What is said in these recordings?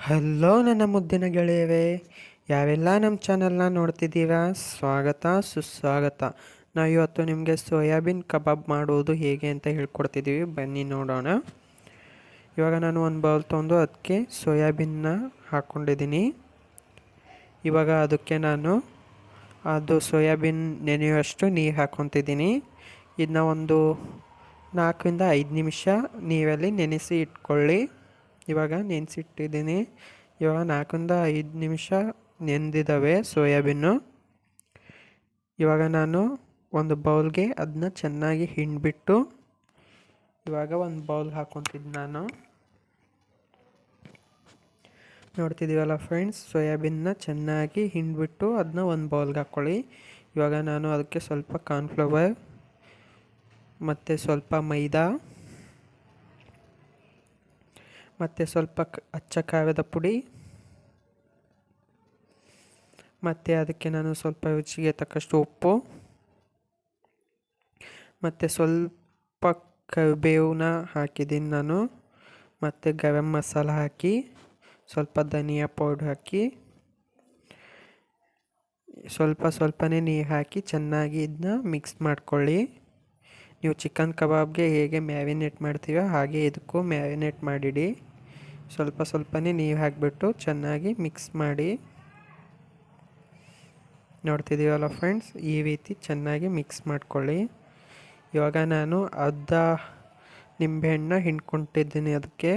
Hello ನನ್ನ ಮುದ್ದಿನ ಗೆಳೆಯವೇ, ಯಾವೆಲ್ಲ ನಮ್ಮ ಚಾನಲ್ನ ನೋಡ್ತಿದ್ದೀರಾ, ಸ್ವಾಗತ ಸುಸ್ವಾಗತ. ನಾವು ಇವತ್ತು ನಿಮಗೆ ಸೋಯಾಬೀನ್ ಕಬಾಬ್ ಮಾಡುವುದು ಹೇಗೆ ಅಂತ ಹೇಳ್ಕೊಡ್ತಿದ್ದೀವಿ, ಬನ್ನಿ ನೋಡೋಣ. ಇವಾಗ ನಾನು ಒಂದು ಬೌಲ್ ತೊಗೊಂಡು ಅದಕ್ಕೆ ಸೋಯಾಬೀನ್ನ ಹಾಕ್ಕೊಂಡಿದ್ದೀನಿ. ಇವಾಗ ಅದಕ್ಕೆ ನಾನು ಅದು ಸೋಯಾಬೀನ್ ನೆನೆಯುವಷ್ಟು ನೀರು ಹಾಕ್ಕೊತಿದ್ದೀನಿ. ಇದನ್ನ ಒಂದು 4-5 ನಿಮಿಷ ನೀರಲ್ಲಿ ನೆನೆಸಿ ಇಟ್ಕೊಳ್ಳಿ. ಇವಾಗ ನೆನೆಸಿಟ್ಟಿದ್ದೀನಿ. ಇವಾಗ 4-5 ನಿಮಿಷ ನೆಂದಿದ್ದಾವೆ ಸೋಯಾಬೀನು. ಇವಾಗ ನಾನು ಒಂದು ಬೌಲ್ಗೆ ಅದನ್ನ ಚೆನ್ನಾಗಿ ಹಿಂಡ್ಬಿಟ್ಟು ಇವಾಗ ಒಂದು ಬೌಲ್ ಹಾಕ್ಕೊತಿದ್ದು ನಾನು. ನೋಡ್ತಿದ್ದೀವಲ್ಲ ಫ್ರೆಂಡ್ಸ್, ಸೋಯಾಬೀನ್ನ ಚೆನ್ನಾಗಿ ಹಿಂಡ್ಬಿಟ್ಟು ಅದನ್ನ ಒಂದು ಬೌಲ್ಗೆ ಹಾಕ್ಕೊಳ್ಳಿ. ಇವಾಗ ನಾನು ಅದಕ್ಕೆ ಸ್ವಲ್ಪ ಕಾರ್ನ್ಫ್ಲವರ್ ಮತ್ತು ಸ್ವಲ್ಪ ಮೈದಾ ಮತ್ತು ಸ್ವಲ್ಪ ಅಚ್ಚ ಖಾರದ ಪುಡಿ ಮತ್ತು ಅದಕ್ಕೆ ನಾನು ಸ್ವಲ್ಪ ರುಚಿಗೆ ತಕ್ಕಷ್ಟು ಉಪ್ಪು ಮತ್ತು ಸ್ವಲ್ಪ ಕರಿಬೇವನ್ನ ಹಾಕಿದ್ದೀನಿ ನಾನು. ಮತ್ತು ಗರಂ ಮಸಾಲ ಹಾಕಿ, ಸ್ವಲ್ಪ ಧನಿಯಾ ಪೌಡ್ರ್ ಹಾಕಿ, ಸ್ವಲ್ಪನೇ ನೀರು ಹಾಕಿ ಚೆನ್ನಾಗಿ ಇದನ್ನ ಮಿಕ್ಸ್ ಮಾಡ್ಕೊಳ್ಳಿ. ನೀವು ಚಿಕನ್ ಕಬಾಬ್ಗೆ ಹೇಗೆ ಮ್ಯಾರಿನೇಟ್ ಮಾಡ್ತೀರೋ ಹಾಗೆ ಇದಕ್ಕೂ ಮ್ಯಾರಿನೇಟ್ ಮಾಡಿಡಿ. ಸ್ವಲ್ಪನೇ ನೀರು ಹಾಕಿಬಿಟ್ಟು ಚೆನ್ನಾಗಿ ಮಿಕ್ಸ್ ಮಾಡಿ. ನೋಡ್ತಿದ್ದೀವಲ್ಲ ಫ್ರೆಂಡ್ಸ್, ಈ ರೀತಿ ಚೆನ್ನಾಗಿ ಮಿಕ್ಸ್ ಮಾಡ್ಕೊಳ್ಳಿ. ಇವಾಗ ನಾನು ಅರ್ಧ ನಿಂಬೆಹಣ್ಣನ್ನ ಹಿಂಡ್ಕೊತಿದ್ದೀನಿ ಅದಕ್ಕೆ.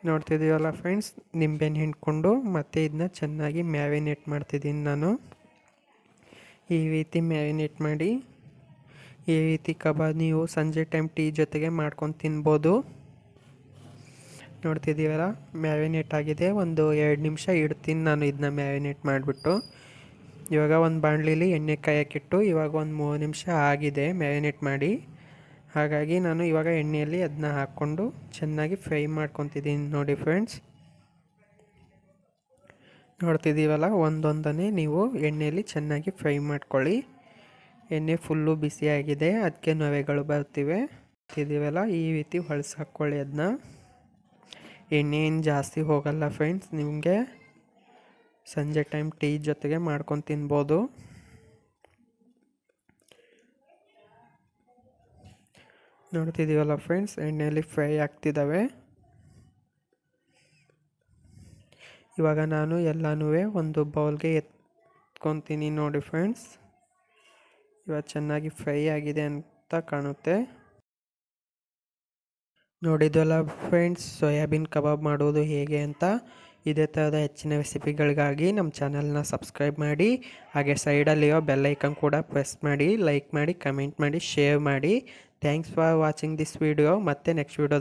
ನೋಡ್ತಿದ್ದೀವಲ್ಲ ಫ್ರೆಂಡ್ಸ್, ನಿಂಬೆಹಣ್ಣು ಹಿಂಡ್ಕೊಂಡು ಮತ್ತು ಇದನ್ನ ಚೆನ್ನಾಗಿ ಮ್ಯಾರಿನೇಟ್ ಮಾಡ್ತಿದ್ದೀನಿ ನಾನು. ಈ ರೀತಿ ಮ್ಯಾರಿನೇಟ್ ಮಾಡಿ. ಈ ರೀತಿ ಕಬಾಬ್ ನೀವು ಸಂಜೆ ಟೈಮ್ ಟೀ ಜೊತೆಗೆ ಮಾಡ್ಕೊಂಡು ತಿನ್ಬೋದು. ನೋಡ್ತಿದ್ದೀವಲ್ಲ, ಮ್ಯಾರಿನೇಟ್ ಆಗಿದೆ. ಒಂದು 2 ನಿಮಿಷ ಇಡ್ತೀನಿ ನಾನು ಇದನ್ನ ಮ್ಯಾರಿನೇಟ್ ಮಾಡಿಬಿಟ್ಟು. ಇವಾಗ ಒಂದು ಬಾಣಲಿಲಿ ಎಣ್ಣೆ ಕಾಯಕ್ಕಿಟ್ಟು ಇವಾಗ ಒಂದು 3 ನಿಮಿಷ ಆಗಿದೆ ಮ್ಯಾರಿನೇಟ್ ಮಾಡಿ. ಹಾಗಾಗಿ ನಾನು ಇವಾಗ ಎಣ್ಣೆಯಲ್ಲಿ ಅದನ್ನ ಹಾಕ್ಕೊಂಡು ಚೆನ್ನಾಗಿ ಫ್ರೈ ಮಾಡ್ಕೊತಿದ್ದೀನಿ. ನೋಡಿ ಫ್ರೆಂಡ್ಸ್, ನೋಡ್ತಿದ್ದೀವಲ್ಲ, ಒಂದೊಂದನೇ ನೀವು ಎಣ್ಣೆಯಲ್ಲಿ ಚೆನ್ನಾಗಿ ಫ್ರೈ ಮಾಡ್ಕೊಳ್ಳಿ. ಎಣ್ಣೆ ಫುಲ್ಲು ಬಿಸಿಯಾಗಿದೆ, ಅದಕ್ಕೆ ನೊರೆಗಳು ಬರ್ತಿವೆ. ತಿದ್ದೀವಲ್ಲ, ಈ ರೀತಿ ಹೊಳ್ಸಿ ಹಾಕ್ಕೊಳ್ಳಿ ಅದನ್ನ. ಎಣ್ಣೆ ಏನು ಜಾಸ್ತಿ ಹೋಗಲ್ಲ ಫ್ರೆಂಡ್ಸ್. ನಿಮಗೆ ಸಂಜೆ ಟೈಮ್ ಟೀ ಜೊತೆಗೆ ಮಾಡ್ಕೊಂಡು ತಿನ್ಬೋದು. ನೋಡ್ತಿದ್ದೀವಲ್ಲ ಫ್ರೆಂಡ್ಸ್, ಎಣ್ಣೆಯಲ್ಲಿ ಫ್ರೈ ಆಗ್ತಿದ್ದಾವೆ. ಇವಾಗ ನಾನು ಎಲ್ಲನೂ ಒಂದು ಬೌಲ್ಗೆ ಎತ್ಕೊತೀನಿ. ನೋಡಿ ಫ್ರೆಂಡ್ಸ್, ಇವಾಗ ಚೆನ್ನಾಗಿ ಫ್ರೈ ಆಗಿದೆ ಅಂತ ಕಾಣುತ್ತೆ. ನೋಡಿದ್ವಲ್ಲ ಫ್ರೆಂಡ್ಸ್, ಸೋಯಾಬೀನ್ ಕಬಾಬ್ ಮಾಡೋದು ಹೇಗೆ ಅಂತ. ಇದೇ ಥರದ ಹೆಚ್ಚಿನ ರೆಸಿಪಿಗಳಿಗಾಗಿ ನಮ್ಮ ಚಾನಲ್ನ ಸಬ್ಸ್ಕ್ರೈಬ್ ಮಾಡಿ. ಹಾಗೆ ಸೈಡಲ್ಲಿರೋ ಬೆಲ್ ಐಕನ್ ಕೂಡ ಪ್ರೆಸ್ ಮಾಡಿ, ಲೈಕ್ ಮಾಡಿ, ಕಮೆಂಟ್ ಮಾಡಿ, ಶೇರ್ ಮಾಡಿ. Thanks for watching this video. ಮತ್ತೆ ನೆಕ್ಸ್ಟ್ ವಿಡಿಯೋ